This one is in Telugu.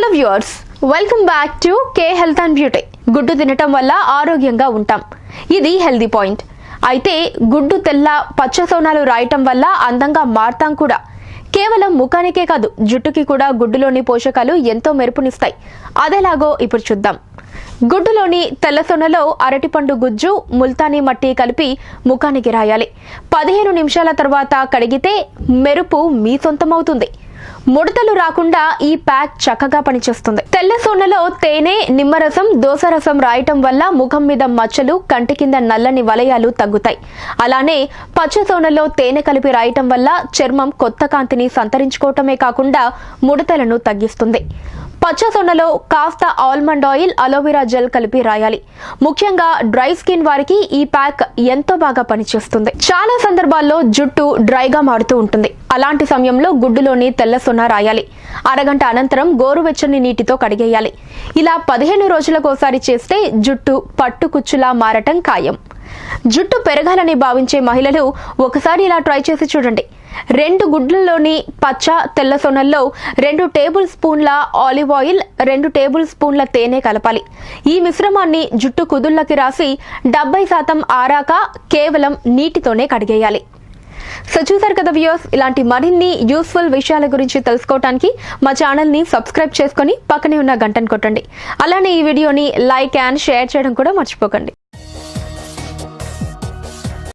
Hello viewers, welcome back to K health and beauty. గుడ్డు తినటం వల్ల ఆరోగ్యంగా ఉంటాం, ఇది హెల్దీ పాయింట్. అయితే గుడ్డు తెల్ల పచ్చ సోనాలు రాయటం వల్ల అందంగా మారతాం కూడా. కేవలం ముఖానికే కాదు, జుట్టుకి కూడా గుడ్డులోని పోషకాలు ఎంతో మెరుపునిస్తాయి. అదేలాగో ఇప్పుడు చూద్దాం. గుడ్డులోని తెల్ల సొనలో అరటిపండు గుజ్జు, ముల్తానీ మట్టి కలిపి ముఖానికి రాయాలి. 15 నిమిషాల తర్వాత కడిగితే మెరుపు మీ సొంతమవుతుంది. ముడతలు రాకుండా ఈ ప్యాక్ చక్కగా పనిచేస్తుంది. తెల్ల సోనలో తేనె, నిమ్మరసం, దోసరసం రాయటం వల్ల ముఖం మీద మచ్చలు, కంటి కింద నల్లని వలయాలు తగ్గుతాయి. అలానే పచ్చ సోనలో తేనె కలిపి రాయటం వల్ల చర్మం కొత్త కాంతిని సంతరించుకోవటమే కాకుండా ముడతలను తగ్గిస్తుంది. పచ్చ సొన్నలో కాస్త ఆల్మండ్ ఆయిల్, అలోవెరా జెల్ కలిపి రాయాలి. ముఖ్యంగా డ్రై స్కిన్ వారికి ఈ ప్యాక్ ఎంతో బాగా పనిచేస్తుంది. చాలా సందర్భాల్లో జుట్టు డ్రైగా మారుతూ ఉంటుంది. అలాంటి సమయంలో గుడ్డులోని తెల్ల సొన్న రాయాలి. అరగంట అనంతరం గోరువెచ్చని నీటితో కడిగేయాలి. ఇలా 15 రోజులకోసారి చేస్తే జుట్టు పట్టుకుచ్చులా మారటం ఖాయం. జుట్టు పెరగాలని భావించే మహిళలు ఒకసారి ఇలా ట్రై చేసి చూడండి. 2 గుడ్లలోని పచ్చ, తెల్ల సొనల్లో 2 టేబుల్ స్పూన్ల ఆలివ్ ఆయిల్, 2 టేబుల్ స్పూన్ల తేనె కలపాలి. ఈ మిశ్రమాన్ని జుట్టు కుదుళ్ళకి రాసి 70% ఆరాక కేవలం నీటితోనే కడిగేయాలి. సో చూసారు కదా వ్యూయర్స్, ఇలాంటి మరిన్ని యూస్ఫుల్ విషయాల గురించి తెలుసుకోవడానికి మా ఛానల్ ని సబ్స్క్రైబ్ చేసుకొని పక్కనే ఉన్న గంటను కొట్టండి. అలానే ఈ వీడియోని లైక్ అండ్ షేర్ చేయడం కూడా మర్చిపోకండి.